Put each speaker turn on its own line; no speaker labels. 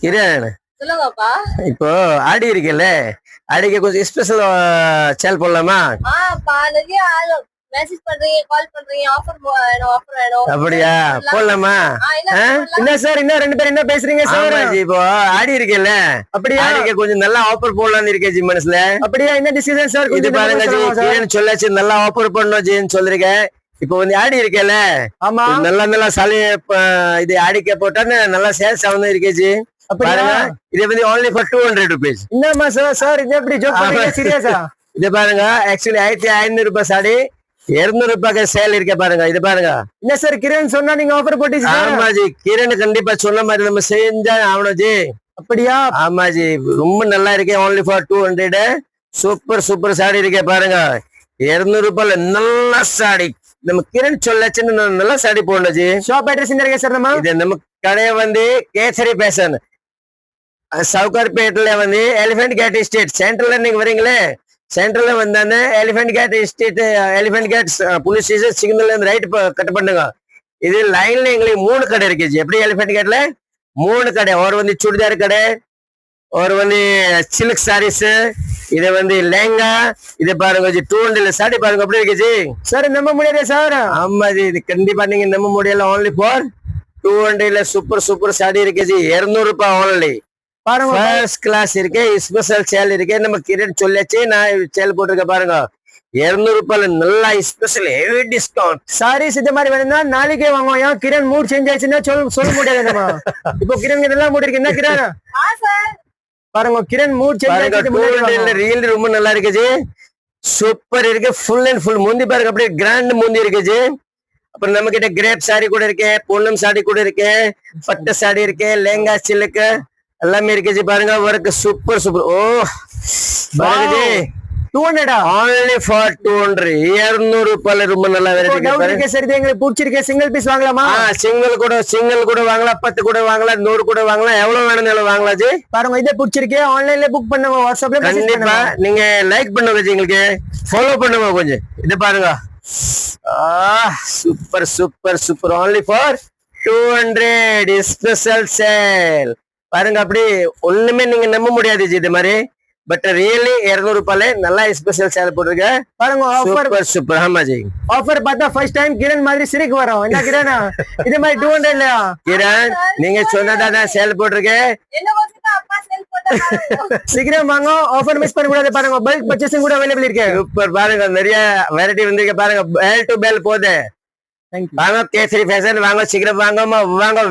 கிரண்,
சொல்லுங்கப்பா.
இப்போ ஆடி இருக்குல்ல, ஆடிக்கு கொஞ்சம் ஸ்பெஷல் சேல் போடலாமா?
நிறைய மெசேஜ் பண்றீங்க, கால் பண்றீங்க, ஆஃபர் வேணும், ஆஃபர் வேணும்.
அப்படியா, போடலாமா?
என்ன சார், இன்னும் ரெண்டு பேரும் என்ன பேசுறீங்க சார்?
இப்போ ஆடி இருக்குல்ல,
அப்படியா
ஆடிக்கு கொஞ்சம் நல்லா ஆஃபர் போடலாம்னு இருக்கே ஜி மனசுல.
அப்படியா, என்ன டிசிஷன் சார்?
இது பாருங்க ஜி, கிரண் சொல்லாச்சு நல்லா ஆஃபர் பண்ணணும் ஜின்னு சொல்லிருக்கேன். இப்போ வந்து ஆடி இருக்கல,
ஆமா,
நல்லா நல்லா சாலி இது ஆடிக்க போட்டான்னு நல்லா சேல்ஸ் ஆகுது இருக்கே ஜி. பாருங்க, இது வந்து only for 200 rupees.
என்னமா சார் இது எப்படி ஜோக் பண்றீங்க? சீரியஸா?
இது பாருங்க, ஆக்சுவலி 1500 ரூபாய் சாடி 200 ரூபாய்க்கு சேல் இருக்க பாருங்க. இது பாருங்க.
என்ன சார் கிரண் சொன்னா நீங்க ஆஃபர் போட்டீங்க?
ஆமா ஜி, கிரண் கண்டிப்பா சொன்ன மாதிரி நம்ம செஞ்சா ஆகணும் ஜி.
அப்படியா?
ஆமா ஜி, ரொம்ப நல்லா இருக்கே. only for 200. சூப்பர் சூப்பர் சாடி இருக்கே பாருங்க. 200 ரூபாய்ல நல்ல சாடி. நம்ம கிரண் சொல்லாச்சுன்னு நல்ல சாடி போடணும் ஜி.
ஷாப் அட்ரஸ் என்ன இருக்கு சார்?
இது நம்ம கடையை வந்து கேசரி பேஷன், சவுகார்பேட்ல வந்து எலிபென்ட் கேட் எஸ்டேட் சென்ட்ரல்ல நீங்க வரீங்களே, சென்ட்ரல்ல வந்தானே elephant gate estate, elephant gate police station சிக்னல்ல இருந்து ரைட் கட் பண்ணுங்க. இது லைன்ல எங்களுக்கு 3 கடை இருக்கு. எப்படி எலிபென்ட் கேட்ல 3 கடை. ஒரு வந்து சுடிதார் கடை, ஒரு வந்து சில்க் சாரீஸ், இது வந்து லெங்கா. இது பாருங்க ஜி, 200 சாடி பாருங்க எப்படி இருக்கு ஜி.
சார் நம்ப முடியாது சார்.
ஆமா ஜி, இது கண்டிப்பா நீங்க நம்ப முடியல. only for 200 சூப்பர் சூப்பர் சாடி இருக்கு ஜி. 200 ரூபாய் only.
பாருங்க,
ஃபர்ஸ்ட் கிளாஸ் இருக்கு, ஸ்பெஷல் சேல் இருக்கு. நம்ம கிரண் சொல்லியாச்சு, நான் சேல் போட்டிருக்கேன் பாருங்க. 200 ரூபாய்ல நல்லா ஸ்பெஷல் ஹெவி டிஸ்கவுண்ட்.
சாரீஸ் இந்த மாதிரி வேணும்னா நாளைக்கே வாங்குவோம். ஏன் கிரண் மூட் சேஞ்ச் ஆயிடுச்சுன்னா சொல்ல முடியாது நம்ம. இப்போ கிரண் இதெல்லாம் மூட் இருக்கு. என்ன கிரண் பாருங்க, கிரண் மூட் சேஞ்ச் ஆயிடுச்சு.
ரியல் ரொம்ப நல்லா இருக்கு ஜி, சூப்பர் இருக்கு. ஃபுல் அண்ட் ஃபுல் முந்தி பாருங்க, அப்படியே கிராண்ட் முந்தி இருக்கு ஜி. அப்புறம் நம்ம கிட்ட கிரேப் சாரி கூட இருக்கு, பொன்னம் சாடி கூட இருக்கு, பட்டு சாடி இருக்கு, லேங்கா சில்லுக்கு எல்லாமே இருக்கு ஜி. பாருங்க ஒர்க் சூப்பர் சூப்பர். ஓ பாருங்க ஜி,
200
only for 200. 200 ரூபாய்ல ரொம்ப நல்லா வெரைட்டி.
சரி, எங்களுக்கு பிடிச்சிருக்கு. சிங்கிள் பீஸ் வாங்கலாமா?
சிங்கிள் கூட வாங்கலாம், 10 கூட வாங்கலாம், 100 கூட வாங்கலாம், எவ்வளவு வேணும் வாங்கலாம் ஜி.
பாருங்க, இதே பிடிச்சிருக்கு. ஆன்லைன்ல புக் பண்ணுங்க, வாட்ஸ்அப்ல
கண்டிப்பா நீங்க லைக் பண்ணுங்க ஜி, எங்களுக்கு ஃபாலோ பண்ணுங்க கொஞ்சம். இது பாருங்க, super super super. only for 200 special sale பாருங்க. அப்படி ஒண்ணுமே நீங்க நம்ப முடியாது ஜி இது மாதிரி. பட் ரியலி 200 ரூபாய்ல நல்லா ஸ்பெஷல் சேல் போட்டுருக்க
பாருங்க. Offer
super super. ஆமா ஜி,
ஆஃபர் பார்த்தா ஃபர்ஸ்ட் டைம் கிரண் மாதிரி சிரிக்கு வரும். என்ன கிரண் இது மாதிரி 200 இல்லையா?
கிரண் நீங்க சொன்னதான் சேல் போட்டிருக்கேன்.
சீக்கிரம் வாங்க, ஆஃபர் மிஸ் பண்ண கூடாது. பாருங்க, பல்க் பர்ச்சேசிங் கூட அவைலபிள் இருக்கு.
சூப்பர். பாருங்க நிறைய வெரைட்டி வந்திருக்கு பாருங்க. பேல் டு பேல் போகுது. வாங்க கேசரி ஃபேஷன், வாங்க சீக்கிரம் வாங்க.